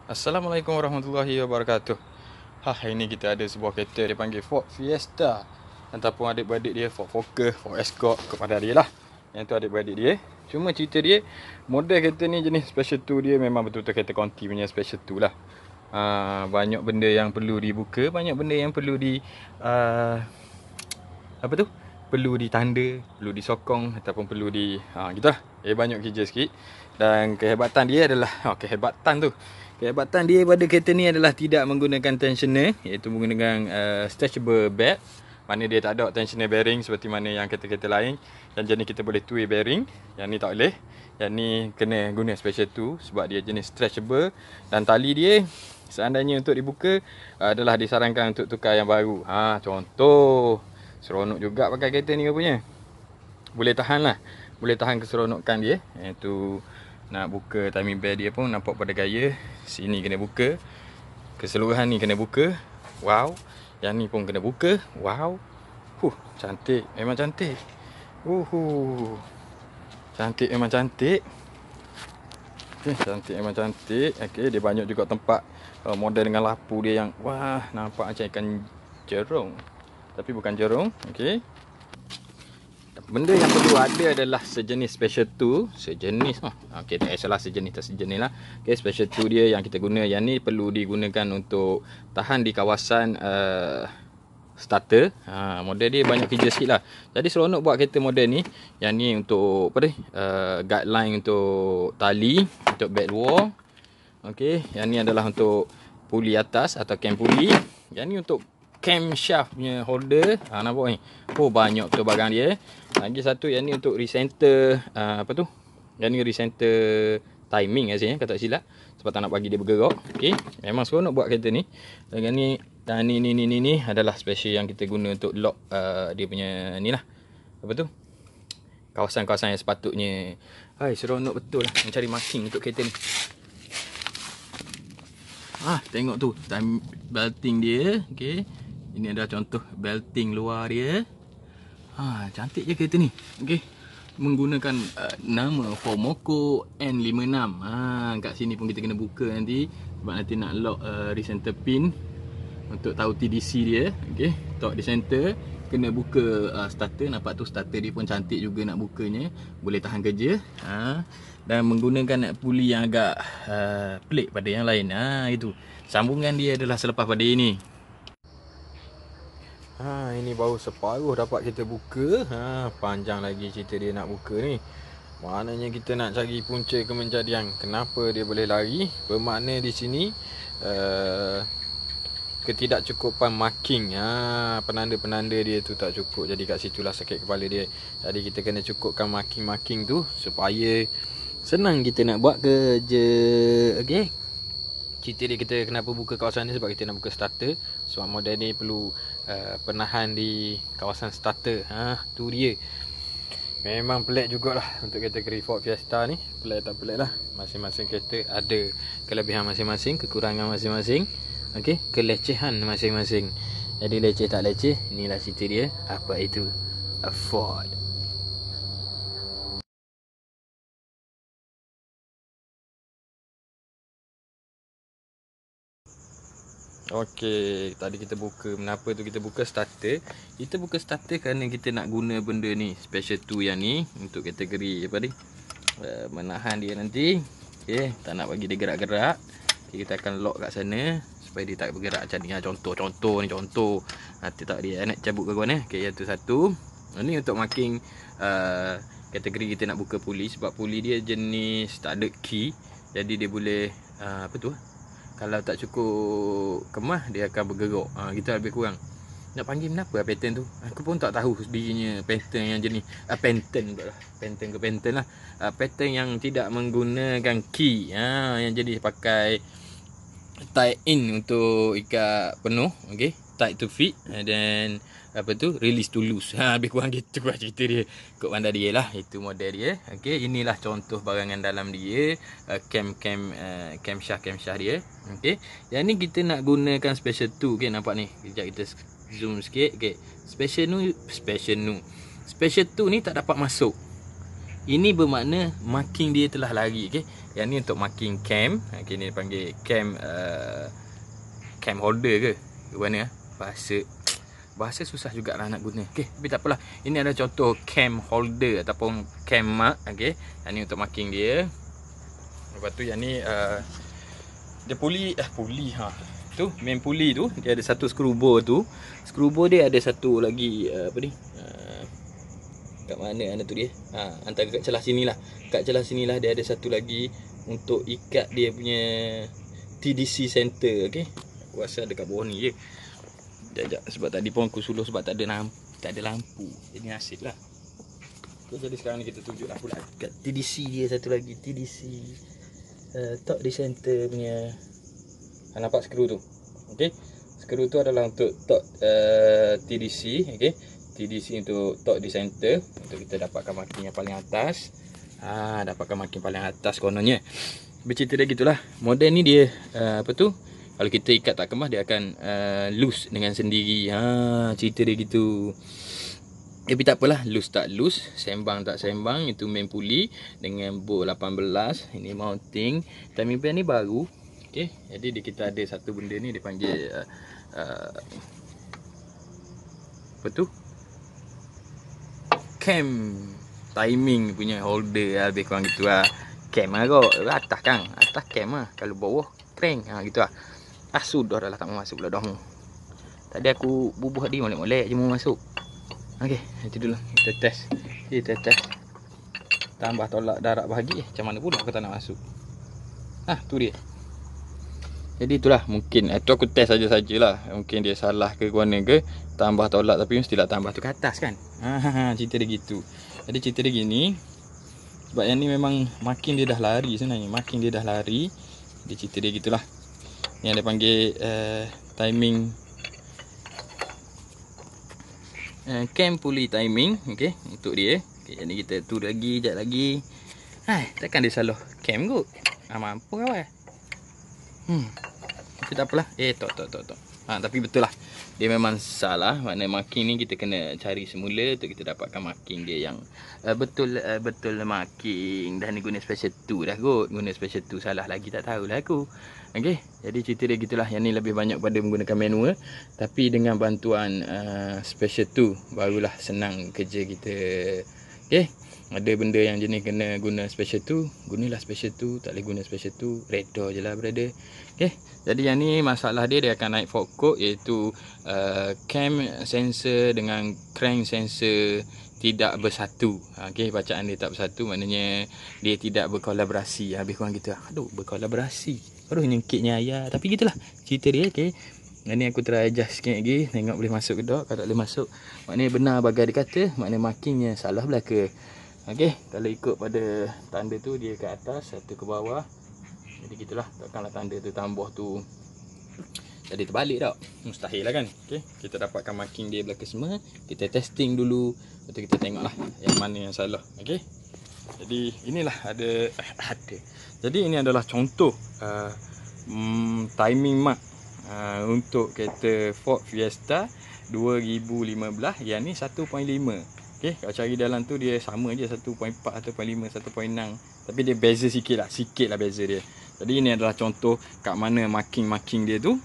Assalamualaikum warahmatullahi wabarakatuh. Hari ni kita ada sebuah kereta dia panggil Ford Fiesta, ataupun adik-beradik dia Ford Focus, Ford Escort kepada dia lah. Yang tu adik-beradik dia. Cuma cerita dia, model kereta ni jenis Special 2 dia memang betul-betul kereta konti punya Special 2 lah. Banyak benda yang perlu dibuka, banyak benda yang perlu apa tu? Perlu ditanda, perlu disokong ataupun perlu gitulah. Banyak kerja sikit. Dan kehebatan dia adalah kehebatan dia pada kereta ni adalah tidak menggunakan tensioner, iaitu menggunakan stretchable belt. Mana dia tak ada tensioner bearing seperti mana yang kereta-kereta lain. Yang jenis kita boleh two-way bearing, yang ni tak boleh. Yang ni kena guna special 2 sebab dia jenis stretchable. Dan tali dia seandainya untuk dibuka adalah disarankan untuk tukar yang baru. Contoh seronok juga pakai kereta ni punya. Boleh tahan lah. Boleh tahan keseronokan dia. Iaitu nak buka timing belt dia pun nampak pada gaya. Sini kena buka. Keseluruhan ni kena buka. Wow. Yang ni pun kena buka. Wow. Cantik. Memang cantik. Cantik memang cantik. Cantik memang cantik. Dia banyak juga tempat model dengan lapu dia yang wah, nampak macam ikan jerung. Tapi bukan jerung. Benda yang perlu ada adalah sejenis special 2. Sejenis tak kisahlah sejenis tak sejenis lah. Special 2 dia yang kita guna. Yang ni perlu digunakan untuk tahan di kawasan starter. Model dia banyak kerja sikit lah. Jadi seronok buat kereta model ni. Yang ni untuk guideline untuk tali, untuk bed wall. Yang ni adalah untuk puli atas atau cam puli. Yang ni untuk camshaft punya holder. Nampak ni. Banyak betul barang dia. Lagi satu yang ni untuk recenter yang ni recenter timing asyik kata silap. Sebab tak nak bagi dia bergerak. Memang seronok buat kereta ni. Dan ni adalah special yang kita guna untuk lock dia punya ni lah. Kawasan-kawasan yang sepatutnya. Seronok betul lah mencari marking untuk kereta ni. Tengok tu time belting dia. Ini adalah contoh belting luar dia. Cantik je kereta ni. Menggunakan nama Formoco N56. Kat sini pun kita kena buka nanti. Sebab nanti nak lock recenter pin untuk tahu TDC dia. Torque di center. Kena buka starter. Nampak tu starter dia pun cantik juga nak bukanya. Boleh tahan kerja. Dan menggunakan puli yang agak pelik pada yang lain. Itu. Sambungan dia adalah selepas pada ini. Ini baru separuh dapat kita buka. Panjang lagi cerita dia nak buka ni. Maknanya kita nak cari punca kemenjadian. Kenapa dia boleh lari? Bermakna di sini ketidakcukupan marking. Penanda-penanda dia tu tak cukup. Jadi kat situlah sakit kepala dia. Jadi kita kena cukupkan marking-marking tu supaya senang kita nak buat kerja. Cerita dia kita kenapa buka kawasan ni sebab kita nak buka starter. Sebab model ni perlu penahan di kawasan starter. Tu dia. Memang pelik jugalah untuk kategori Ford Fiesta ni. Pelik tak pelik lah. Masing-masing kereta ada kelebihan masing-masing, kekurangan masing-masing. Kelecehan masing-masing. Jadi leceh tak leceh, inilah cerita dia. Apa itu a Ford. Tadi kita buka. Kenapa tu kita buka starter? Kita buka starter kerana kita nak guna benda ni, Special 2 yang ni untuk kategori menahan dia nanti. Tak nak bagi dia gerak-gerak. Kita akan lock kat sana supaya dia tak bergerak macam ni. Contoh ni contoh. Nanti tak dia nak cabut ke kawan. Yang tu satu. Ini untuk marking kategori kita nak buka puli. Sebab puli dia jenis tak ada key. Jadi dia boleh kalau tak cukup kemas dia akan bergerak. Kita lebih kurang nak panggil kenapa pattern tu. Aku pun tak tahu dirinya pattern yang jenis pattern lah. Pattern yang tidak menggunakan key. Yang jadi pakai tie in untuk ikat penuh. Tight to fit. Dan release to loose. Lebih kurang gitu lah cerita dia. Kod bandar dia lah. Itu model dia. Inilah contoh barangan dalam dia. Camshaft dia. Yang ni kita nak gunakan special 2. Nampak ni. Sekejap kita zoom sikit. Special 2 ni tak dapat masuk. Ini bermakna marking dia telah lari. Okey. Yang ni untuk marking cam. Okey, ni dipanggil cam cam holder ke? Mana bahasa susah jugalah nak guna. Okey, tapi tak apalah. Ini adalah contoh cam holder ataupun cam mark. Okey. Yang ni untuk marking dia. Lepas tu yang ni dia puli tu main puli tu dia ada satu screw bore tu. Screw bore dia ada satu lagi apa ni? Kat mana tu dia? Antara kat celah sinilah. Kat celah sinilah dia ada satu lagi untuk ikat dia punya TDC center. Okey. Aku rasa ada kat bawah ni je. Sekejap, sebab tadi pun aku suluh sebab tak ada lampu. Jadi nasib lah. Okay, jadi sekarang ni kita tunjuklah pula kat TDC dia satu lagi. TDC top di center punya. Nampak skru tu? Okey. Skru tu adalah untuk top TDC. Okey. TDC untuk top di center. Untuk kita dapatkan marking yang paling atas. Dapatkan marking paling atas kononnya. Bercerita dia gitulah. Model ni dia apa tu? Kalau kita ikat tak kemas, dia akan loose dengan sendiri. Cerita dia gitu. Tapi tak apalah, loose tak loose, sembang tak sembang, itu main puli dengan bore 18. Ini mounting. Timing belt ni baru. Okey, jadi kita ada satu benda ni dia panggil apa tu? Cam timing punya holder, lebih kurang gitu lah. Cam lah kot. Atas kan, atas cam lah. Kalau bawah crank gitu lah. Sudah dah lah, tak mau masuk pula dah mu. Tadi aku bubuh tadi molek-molek je mau masuk. Okey, itu dulu kita test. Kita test. Tambah tolak darab bahagi. Macam mana pula aku tak nak masuk. Tu dia. Jadi itulah, mungkin itu aku test sajalah. Mungkin dia salah ke mana ke, tambah tolak tapi mestilah tambah tu ke atas kan. Cerita dia gitu. Jadi cerita dia gini. Sebab yang ni memang marking dia dah lari sebenarnya. Marking dia dah lari. Dia cerita dia gitulah. Yang dia panggil timing cam pulley timing. Okey, untuk dia. Okey, jadi kita tu lagi, jap lagi. Takkan dia salah cam kot. Mampu kawan. Tapi tak apalah. Tok. Tapi betul lah. Dia memang salah. Maknanya marking ni kita kena cari semula untuk kita dapatkan marking dia yang betul marking. Dah ni guna special 2 dah kot. Guna special 2 salah lagi tak tahulah aku. Okey, jadi cerita dia gitulah. Yang ni lebih banyak pada menggunakan manual. Tapi dengan bantuan special 2 barulah senang kerja kita. Okey. Ada benda yang jenis kena guna special 2, gunalah special 2. Tak boleh guna special 2, redor je lah brother. Okay. Jadi yang ni masalah dia akan naik fault code, iaitu cam sensor dengan crank sensor tidak bersatu. Okay, bacaan dia tak bersatu, maknanya dia tidak berkolaborasi. Habis kurang gitu. Berkolaborasi. Baru nyengkitnya ayah. Tapi gitulah cerita dia. Okay. Yang ni aku try adjust sikit lagi. Tengok boleh masuk ke tak. Kalau tak boleh masuk, maknanya benar bagai dia kata. Maknanya markingnya salah belaka. Okey, kalau ikut pada tanda tu dia ke atas, satu ke bawah. Jadi gitulah, takkanlah tanda tu tambah tu jadi terbalik tak. Mustahil lah kan. Okey, kita dapatkan marking dia belaka semua. Kita testing dulu. Lepas tu kita tengoklah yang mana yang salah. Okey. Jadi inilah ada. Jadi ini adalah contoh timing mark untuk kereta Ford Fiesta 2015. Yang ni 1.5. Okay, kalau cari dalam tu dia sama je 1.4, 1.5, 1.6. Tapi dia beza sikit lah beza dia. Jadi ini adalah contoh kat mana marking dia tu.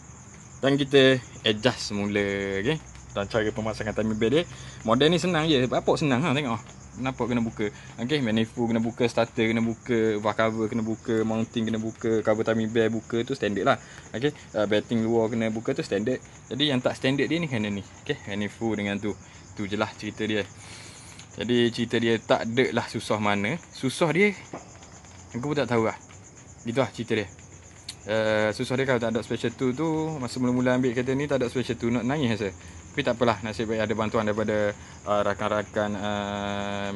Dan kita adjust semula. Okay. Dan cara pemasangan timing belt dia. Model ni senang je. Apa senang lah tengok. Kenapa kena buka. Okay, manifold kena buka, starter kena buka, valve cover kena buka, mounting kena buka, cover timing belt buka tu standard lah. Okay, batting luar kena buka tu standard. Jadi yang tak standard dia ni kena ni. Okay, manifold dengan tu. Tu je lah cerita dia. Jadi cerita dia tak ada lah susah mana. Susah dia aku pun tak tahu lah. Gitu lah cerita dia. Susah dia kalau tak ada special 2 tu. Masa mula-mula ambil kereta ni tak ada special 2, nak nangis rasa. Tapi tak apalah, nasib baik ada bantuan daripada rakan-rakan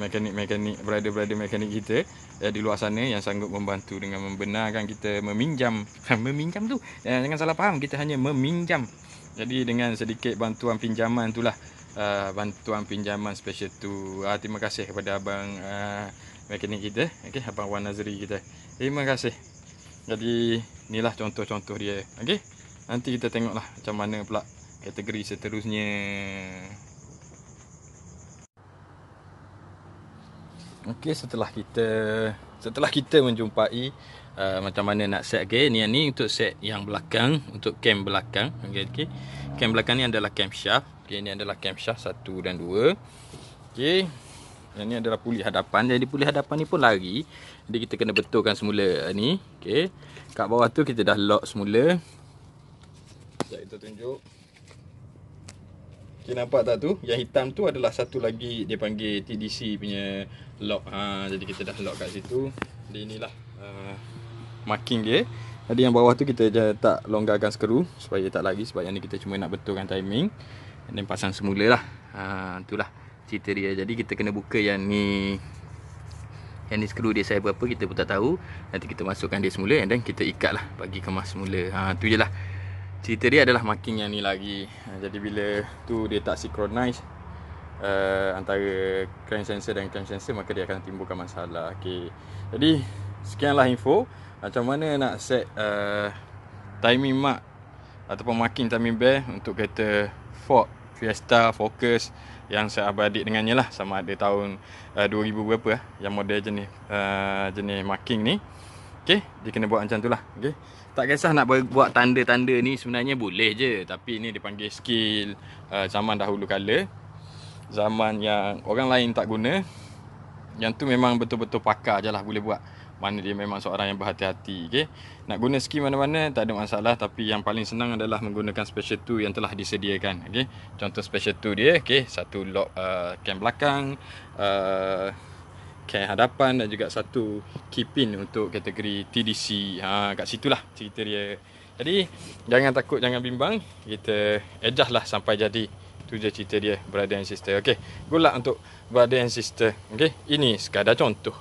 mekanik, brother mekanik kita di luar sana yang sanggup membantu dengan membenarkan kita meminjam. Meminjam tu jangan salah faham, kita hanya meminjam. Jadi dengan sedikit bantuan pinjaman itulah, bantuan pinjaman special 2. Terima kasih kepada abang mekanik kita, okey, abang Wan Nazri kita. Terima kasih. Jadi inilah contoh-contoh dia. Okey. Nanti kita tengoklah macam mana pula kategori seterusnya. Okey, setelah kita menjumpai macam mana nak set. Okey, ni untuk set yang belakang, untuk cam belakang. Okey. Cam belakang ni adalah camshaft. Okey, ni adalah camshaft 1 dan 2. Okey. Yang ni adalah puli hadapan. Jadi puli hadapan ni pun lari. Jadi kita kena betulkan semula ni. Okey. Kat bawah tu kita dah lock semula. Sekejap kita tunjuk. Okay, nampak tak tu? Yang hitam tu adalah satu lagi dia panggil TDC punya lock. Jadi kita dah lock kat situ. Jadi inilah marking dia. Jadi yang bawah tu kita je tak longgarkan skru supaya tak lari. Sebab yang ni kita cuma nak betulkan timing. Dan pasang semula lah. Itulah cerita dia. Jadi kita kena buka yang ni. Yang ni skru dia saya berapa kita pun tak tahu. Nanti kita masukkan dia semula dan kita ikat lah. Bagi kemas semula. Tu je lah. Cerita dia adalah marking yang ni lagi. Jadi bila tu dia tak synchronize antara crank sensor dan cam sensor, maka dia akan timbulkan masalah. Okay. Jadi sekianlah info macam mana nak set timing mark ataupun marking timing bell untuk kereta Ford Fiesta Focus yang saya adik dengannya lah, sama ada tahun 2000 berapa yang model jenis marking ni. Okay, dia kena buat macam tu lah. Okay. Tak kisah nak buat tanda-tanda ni, sebenarnya boleh je. Tapi ni dipanggil skill zaman dahulu kala. Zaman yang orang lain tak guna. Yang tu memang betul-betul pakar je lah boleh buat. Mana dia memang seorang yang berhati-hati. Okay. Nak guna skill mana-mana tak ada masalah. Tapi yang paling senang adalah menggunakan special tool yang telah disediakan. Okay. Contoh special tool dia. Okay. Satu lock cam belakang. Cam hadapan dan juga satu key pin untuk kategori TDC. Kat situlah cerita dia. Jadi jangan takut, jangan bimbang. Kita adjust lah sampai jadi. Tu je cerita dia, brother and sister. Okay, good luck untuk brother and sister. Okay, ini sekadar contoh.